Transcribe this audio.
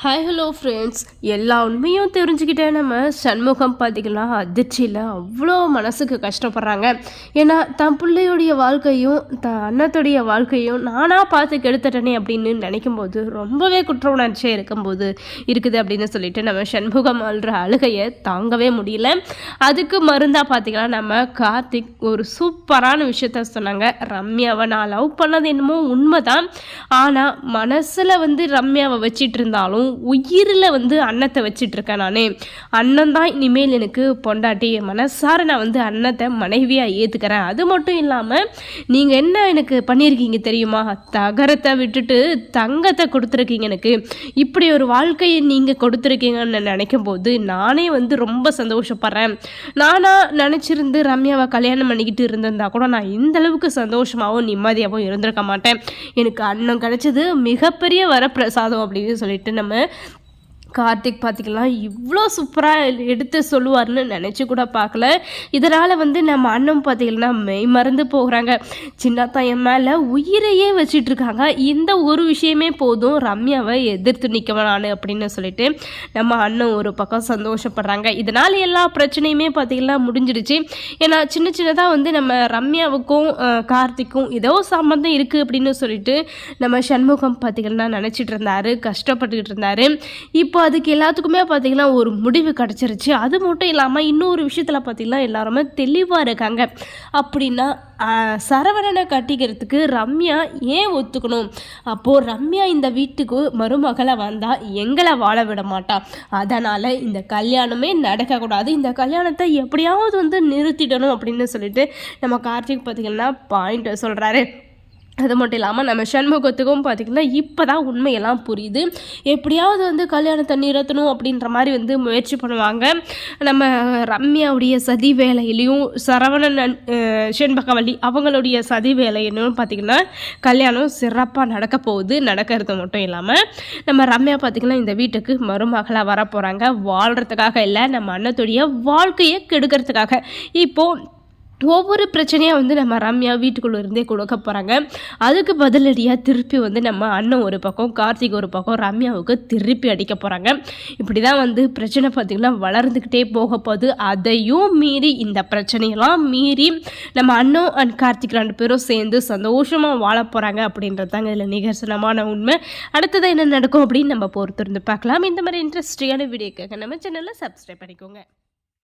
Hi hello friends, எல்லா உண்மையும் தெரிஞ்சுக்கிட்டேன். நம்ம சண்முகம் பார்த்திங்கன்னா அதிர்ச்சியில் அவ்வளோ மனசுக்கு கஷ்டப்படுறாங்க. ஏன்னா தன் பிள்ளையுடைய வாழ்க்கையும் அண்ணத்துடைய வாழ்க்கையும் நானாக பார்த்து கெடுத்துட்டேனே அப்படின்னு நினைக்கும்போது ரொம்பவே குற்ற உணர்ச்சியாக இருக்குது அப்படின்னு சொல்லிட்டு நம்ம சண்முகம் அழுற அழுகையை தாங்கவே முடியல. அதுக்கு மருந்தாக பார்த்திங்கன்னா நம்ம கார்த்திக் ஒரு சூப்பரான விஷயத்த சொன்னாங்க. ரம்யாவை நான் லவ் பண்ணது என்னமோ உண்மைதான், ஆனால் மனசில் ரம்யாவை வச்சிட்டு இருந்தாலும் உயிரில் அன்னத்தை வச்சிட்ருக்கேன். நானே அண்ணன் தான் இனிமேல் எனக்கு பொண்டாட்டி, மனசார நான் அன்னத்தை மனைவியாக ஏற்றுக்கிறேன். அது மட்டும் இல்லாமல் நீங்கள் என்ன எனக்கு பண்ணியிருக்கீங்க தெரியுமா? தகரத்தை விட்டுட்டு தங்கத்தை கொடுத்துருக்கீங்க. எனக்கு இப்படி ஒரு வாழ்க்கையை நீங்கள் கொடுத்துருக்கீங்கன்னு நினைக்கும் போது நானே ரொம்ப சந்தோஷப்படுறேன். நானாக நினச்சிருந்து ரம்யாவை கல்யாணம் பண்ணிக்கிட்டு இருந்திருந்தா கூட நான் இந்த அளவுக்கு சந்தோஷமாகவும் நிம்மதியாகவும் இருந்திருக்க மாட்டேன். எனக்கு அண்ணன் கிடைச்சது மிகப்பெரிய வரப்பிரசாதம் அப்படின்னு சொல்லிட்டு நம்ம கார்த்திக் பார்த்திக்கலாம் இவ்வளோ சூப்பராக எடுத்து சொல்லுவார்னு நினச்சி கூட பார்க்கல. இதனால் நம்ம அண்ணன் பார்த்திங்கன்னா மெய் மறந்து போகிறாங்க. சின்னத்தான் என் மேலே உயிரையே வச்சிட்ருக்காங்க, இந்த ஒரு விஷயமே போதும் ரம்யாவை எதிர்த்து நிற்கவன் நான் அப்படின்னு சொல்லிட்டு நம்ம அண்ணன் ஒரு பக்கம் சந்தோஷப்படுறாங்க. இதனால் எல்லா பிரச்சனையுமே பார்த்திங்கன்னா முடிஞ்சிடுச்சு. ஏன்னா சின்ன சின்னதாக நம்ம ரம்யாவுக்கும் கார்த்திக்கும் ஏதோ சம்மந்தம் இருக்குது அப்படின்னு சொல்லிட்டு நம்ம சண்முகம் பார்த்திங்கன்னா நினச்சிட்டு இருந்தார், கஷ்டப்பட்டுக்கிட்டு இருந்தார். இப்போ அதுக்கு எல்லாத்துக்குமே பார்த்திங்கன்னா ஒரு முடிவு கிடச்சிருச்சு. அது மட்டும் இல்லாமல் இன்னொரு விஷயத்தில் பார்த்திங்கன்னா எல்லாருமே தெளிவாக இருக்காங்க. அப்படின்னா சரவணனை கட்டிக்கிறதுக்கு ரம்யா ஏன் ஒத்துக்கணும்? அப்போது ரம்யா இந்த வீட்டுக்கு மருமகளை வந்தால் எங்களை வாழ விட மாட்டா. அதனால் இந்த கல்யாணமே நடக்கக்கூடாது, இந்த கல்யாணத்தை எப்படியாவது நிறுத்திடணும் அப்படின்னு சொல்லிட்டு நம்ம கார்த்திக் பார்த்திங்கன்னா பாயிண்ட் சொல்கிறாரு. அது மட்டும் இல்லாமல் நம்ம சண்முகத்துக்கும் பார்த்திங்கன்னா இப்போ தான் உண்மையெல்லாம் புரியுது. எப்படியாவது கல்யாணத்தை நிறுத்தணும் அப்படின்ற மாதிரி முயற்சி பண்ணுவாங்க. நம்ம ரம்யாவுடைய சதி வேலையிலையும் சரவணன் செண்பகவல்லி அவங்களுடைய சதி வேலையிலும் பார்த்திங்கன்னா கல்யாணம் சிறப்பாக நடக்க போகுது. நடக்கிறது மட்டும் இல்லாமல் நம்ம ரம்யா பார்த்திங்கன்னா இந்த வீட்டுக்கு மருமகளாக வர போகிறாங்க. வாழ்கிறதுக்காக இல்லை, நம்ம அண்ணத்துடைய வாழ்க்கையை கெடுக்கிறதுக்காக. இப்போது ஒவ்வொரு பிரச்சனையாக நம்ம ரம்யா வீட்டுக்குள்ளே இருந்தே கொடுக்க போகிறாங்க. அதுக்கு பதிலடியாக திருப்பி நம்ம அண்ணன் ஒரு பக்கம், கார்த்திக் ஒரு பக்கம் ரம்யாவுக்கு திருப்பி அடிக்க போகிறாங்க. இப்படி தான் பிரச்சனை பார்த்திங்கன்னா வளர்ந்துக்கிட்டே போக போகுது. அதையும் மீறி இந்த பிரச்சனையெல்லாம் மீறி நம்ம அண்ணன் அண்ட் கார்த்திக் ரெண்டு பேரும் சேர்ந்து சந்தோஷமாக வாழ போகிறாங்க அப்படின்றது தாங்க இதில் நிகர்சனமான உண்மை. அடுத்தது என்ன நடக்கும் அப்படின்னு நம்ம பொறுத்திருந்து பார்க்கலாம். இந்த மாதிரி இன்ட்ரெஸ்டிங்கான வீடியோக்காக நம்ம சேனலில் சப்ஸ்கிரைப் பண்ணிக்கோங்க.